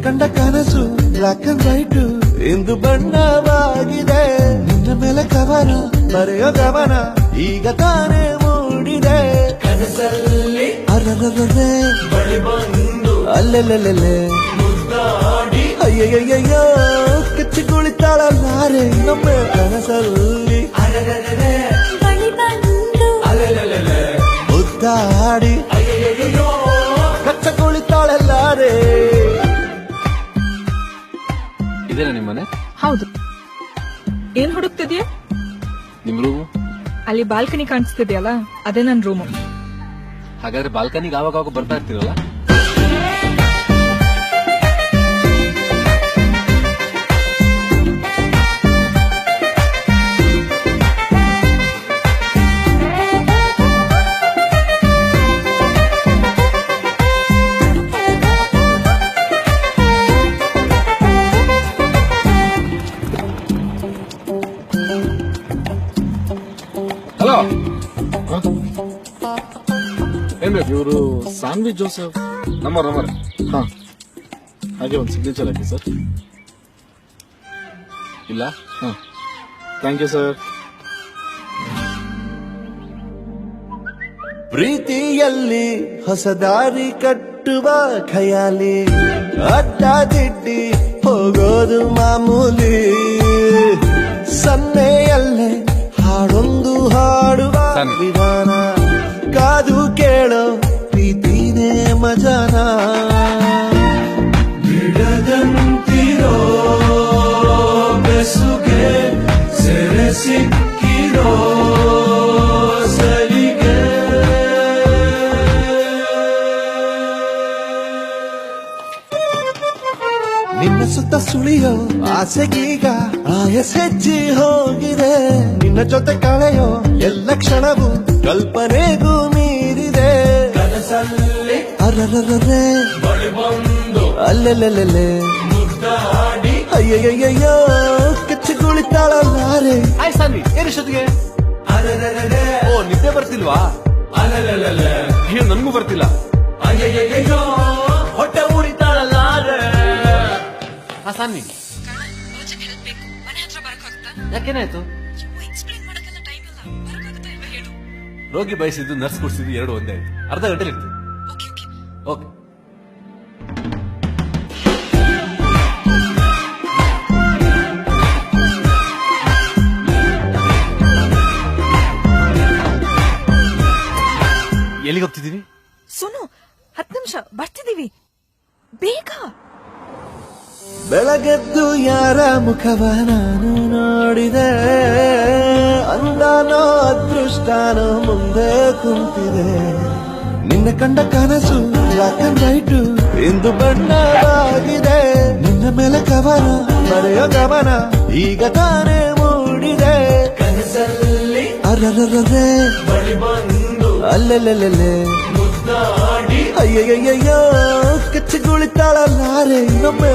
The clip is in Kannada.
ಕಂಡ ಕನಸು ಬ್ಲಾಕ್ ಅಂಡ್ ವೈಟ್ ಇಂದು ಬಣ್ಣವಾಗಿದೆ. ನಿನ್ನ ಮೇಲೆ ಕವನ ಬರೆಯೋ ಗಮನ ಈಗ ತಾನೇ ಮೂಡಿದೆ. ಕನಸಲ್ಲಿ ಅರರರರೆ ಬಳಿ ಬಂದು ಅಲ್ಲೆಲ್ಲೆಲ್ಲೆ ಮುದ್ದಾಡಿ ಅಯ್ಯಯ್ಯಯ್ಯೋ ಕಚ್ಚಿ ಕುಳಿತಾಳಲ್ಲಾರೆ ನಮ್ಮ ಕನಸಲ್ಲಿ ಅರರರರೆ ಬಳಿ ಬಂದು ಅಲ್ಲೆಲ್ಲೆಲ್ಲೆ ಮುದ್ದಾಡಿ ಅಯ್ಯಯ್ಯಯ್ಯೋ ಕಚ್ಚ ಕುಳಿತಾಳಲ್ಲಾರೆ. ಇದೇನಾ ನಿಮ್ಮನೆ? ಹೌದು. ಏನ್ ಹುಡುಕ್ತಿದ್ಯಾ? ನಿಮ್ ರೂಮು? ಅಲ್ಲಿ ಬಾಲ್ಕನಿ ಕಾಣಿಸ್ತಿದ್ಯಲ್ಲ, ಅದೇ ನನ್ ರೂಮು. ಹಾಗಾದ್ರೆ ಬಾಲ್ಕನಿಗೆ ಆವಾಗ ಬರ್ತಾ ಇರ್ತೀರಲ್ಲ? ಹಲೋ, ಏನ್ ಬೇಕು? ಇವರು ಸಾನ್ವಿ ಜೋಸೆಫ್. ನಂಬರ್ ಹಾ, ಹಾಗೆ ಒಂದು ಸಿಗ್ನೇಚರ್ ಹಾಕಿ ಸರ್. ಇಲ್ಲ. ಹಾ, ಥ್ಯಾಂಕ್ ಯು ಸರ್. ಪ್ರೀತಿಯಲ್ಲಿ ಹೊಸ ದಾರಿ ಕಟ್ಟುವ ಖಯಾಲಿ, ಅಡ್ಡದಿಡ್ಡಿ ಹೋಗೋದು ಮಾಮೂಲಿ. ಸನ್ನೆಯಲ್ಲೇ ಹಾಡೊಂದು ಹಾಡುವ ವಿಧಾನ, ಕಾದು ಕೇಳೋ ಪ್ರೀತಿನೇ ಮಜಾನ. ಬಿಡದಂತಿರೋ ಬೆಸುಗೆ ಸೆರೆ ಸಿಕ್ಕಿರೋ ಸಲಿಗೆ. ನಿನ್ನ ಸುತ್ತ ಸುಳಿಯೋ ಆಸೆಗೀಗ ಆಯಸ್ ಹೆಚ್ಚಿ ಹೋಗಿದೆ. ನಿನ್ನ ಜೊತೆ ಕಳೆಯೋ ಎಲ್ಲ ಕ್ಷಣವು ಕಲ್ಪನೆಗೂ ಮೀರಿದೆ. ಕನಸಲ್ಲಿ ಅರರರರೆ ಬಳಿ ಬಂದು ಅಲ್ಲೆಲ್ಲೆಲ್ಲೆ ಮುದ್ದಾಡಿ ಅಯ್ಯಯ್ಯಯ್ಯೋ ಕಚ್ಚಿ ಕುಳಿತಾಳಲ್ಲಾರೆ. ಆಯ್ ಸಾನ್ವಿ, ಏನಿಷ್ಟೊತ್ತಿಗೆ? ಅರರರರೆ ಓ, ನಿದ್ದೆ ಬರ್ತಿಲ್ವಾ? ಅಲ್ಲೆಲ್ಲೆಲ್ಲೆ ಏನು ನನ್ಗೂ ಬರ್ತಿಲ್ಲ. ಅಯ್ಯಯ್ಯಯ್ಯೋ ಹೊಟ್ಟೆ ಉರಿತಾಳಲ್ಲಾರೆ. ಹಾ ಸಾನ್ವಿ, ಯಾಕೇನಾಯ್ತು? ರೋಗಿ ಬಯಸಿದ್ದು ನರ್ಸ್ ಕೊಡ್ಸಿದ್ದು ಎರಡು ಒಂದೇ ಆಯ್ತು. ಅರ್ಧ ಗಂಟೆ ಇರ್ತೀವಿ. ಓಕೆ. ಎಲ್ಲಿಗೆ ಹೋಗ್ತಿದ್ದೀವಿ? ಸುನು, 10 ನಿಮಿಷ ಬರ್ತಿದೀವಿ, ಬೇಗ. ಬೆಳಗೆದ್ದು ಯಾರ ಮುಖವ ನಾನು ನೋಡಿದೆ, ಅಂದಾನೋ ಅದೃಷ್ಟಾನೋ ಮುಂದೆ ಕುಂತಿದೆ. ನಿನ್ನ ಕಂಡ ಕನಸು ಬ್ಲಾಕ್ ಅಂಡ್ ವೈಟ್ ಇಂದು ಬಣ್ಣವಾಗಿದೆ. ನಿನ್ನ ಮೇಲೆ ಕವನ ಬರೆಯೋ ಗಮನ ಈಗ ತಾನೇ ಮೂಡಿದೆ. ಕನಸಲ್ಲಿ ಅರರರರೆ ಬಳಿ ಬಂದು ಅಲ್ಲೆಲ್ಲೆಲ್ಲೆ ಮುದ್ದಾಡಿ ಅಯ್ಯಯ್ಯಯ್ಯೋ ಕಚ್ಚಿ ಕುಳಿತಾಳಲ್ಲಾರೆ ಇನ್ನೊಮ್ಮೆ.